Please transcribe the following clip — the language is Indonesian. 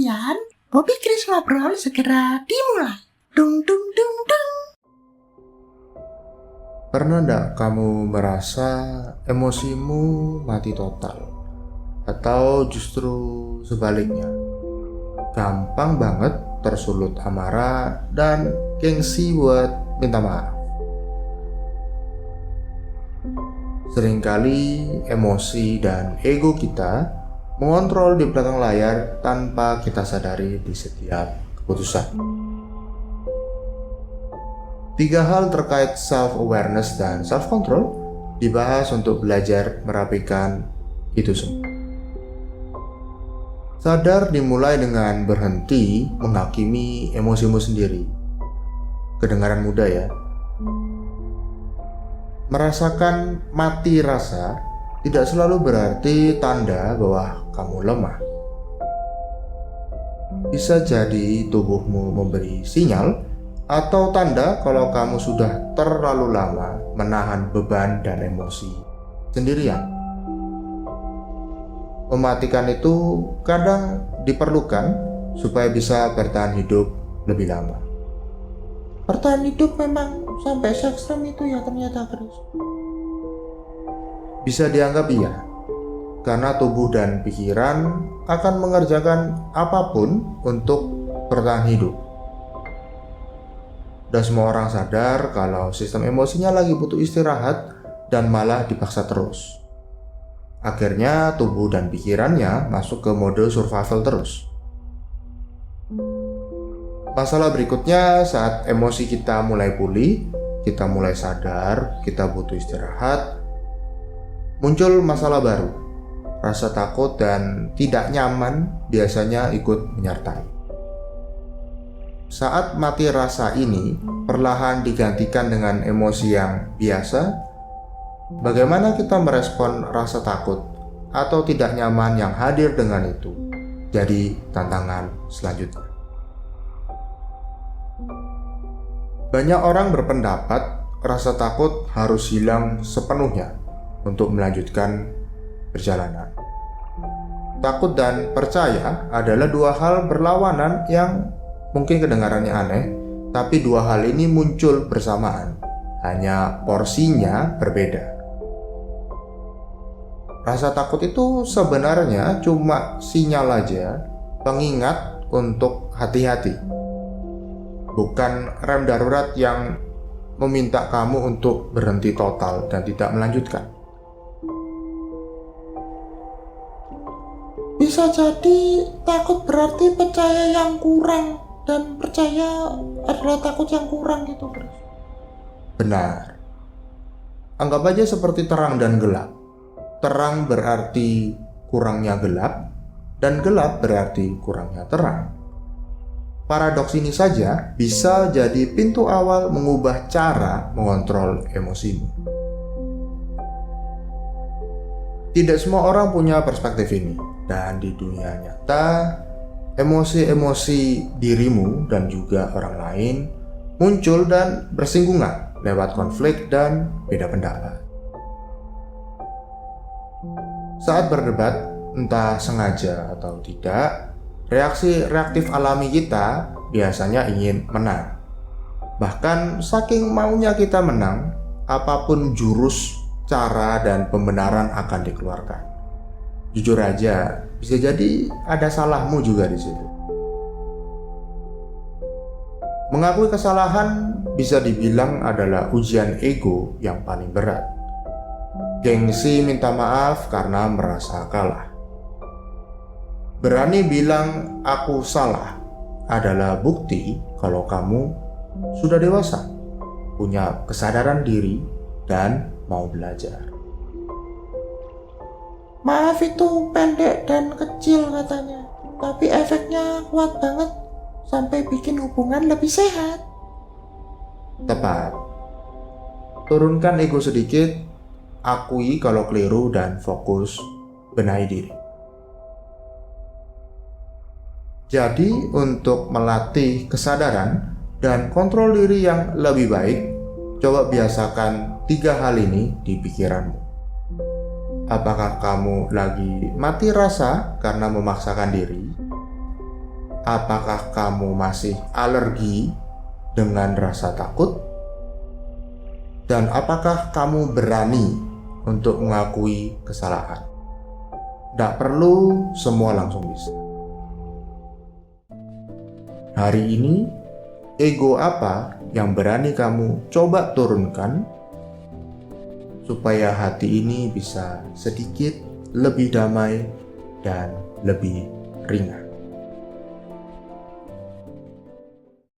sekalian, Bobby Chris Ngobrol segera dimulai. Dung dung dung dung. Pernah enggak kamu merasa emosimu mati total? Atau justru sebaliknya, gampang banget tersulut amarah dan gengsi buat minta maaf? Seringkali emosi dan ego kita mengontrol di belakang layar tanpa kita sadari di setiap keputusan. 3 hal terkait self-awareness dan self-control dibahas untuk belajar merapikan itu semua. Sadar dimulai dengan berhenti menghakimi emosimu sendiri. Kedengaran mudah ya? Merasakan mati rasa tidak selalu berarti tanda bahwa kamu lemah. Bisa jadi tubuhmu memberi sinyal atau tanda kalau kamu sudah terlalu lama menahan beban dan emosi sendirian. Mematikan itu kadang diperlukan supaya bisa bertahan hidup lebih lama. Bertahan hidup memang sampai se-ekstrem itu ya ternyata, Chris. Bisa dianggap iya, karena tubuh dan pikiran akan mengerjakan apapun untuk bertahan hidup. Dan semua orang sadar kalau sistem emosinya lagi butuh istirahat dan malah dipaksa terus. Akhirnya tubuh dan pikirannya masuk ke mode survival terus. Masalah berikutnya saat emosi kita mulai pulih, kita mulai sadar, kita butuh istirahat, muncul masalah baru. Rasa takut dan tidak nyaman biasanya ikut menyertai. Saat mati rasa ini perlahan digantikan dengan emosi yang biasa, bagaimana kita merespon rasa takut atau tidak nyaman yang hadir dengan itu jadi tantangan selanjutnya. Banyak orang berpendapat rasa takut harus hilang sepenuhnya untuk melanjutkan perjalanan. Takut dan percaya adalah 2 hal berlawanan yang mungkin kedengarannya aneh, tapi 2 hal ini muncul bersamaan, hanya porsinya berbeda. Rasa takut itu sebenarnya cuma sinyal aja, pengingat untuk hati-hati. Bukan rem darurat yang meminta kamu untuk berhenti total dan tidak melanjutkan. Bisa jadi takut berarti percaya yang kurang, dan percaya adalah takut yang kurang gitu, Chris. Benar. Anggap aja seperti terang dan gelap. Terang berarti kurangnya gelap, dan gelap berarti kurangnya terang. Paradoks ini saja bisa jadi pintu awal mengubah cara mengontrol emosimu. Tidak semua orang punya perspektif ini, dan di dunia nyata, emosi-emosi dirimu dan juga orang lain muncul dan bersinggungan lewat konflik dan beda pendapat. Saat berdebat, entah sengaja atau tidak, reaksi reaktif alami kita biasanya ingin menang. Bahkan saking maunya kita menang, apapun jurus, cara, dan pembenaran akan dikeluarkan. Jujur aja, bisa jadi ada salahmu juga di situ. Mengakui kesalahan bisa dibilang adalah ujian ego yang paling berat. Gengsi minta maaf karena merasa kalah. Berani bilang aku salah adalah bukti kalau kamu sudah dewasa, punya kesadaran diri, dan mau belajar. Maaf itu pendek dan kecil katanya, tapi efeknya kuat banget sampai bikin hubungan lebih sehat. Tepat. Turunkan ego sedikit, akui kalau keliru, dan fokus benahi diri. Jadi, untuk melatih kesadaran dan kontrol diri yang lebih baik, coba biasakan 3 hal ini di pikiranmu. Apakah kamu lagi mati rasa karena memaksakan diri? Apakah kamu masih alergi dengan rasa takut? Dan apakah kamu berani untuk mengakui kesalahan? Tidak perlu semua langsung bisa. Hari ini, ego apa yang berani kamu coba turunkan supaya hati ini bisa sedikit lebih damai dan lebih ringan?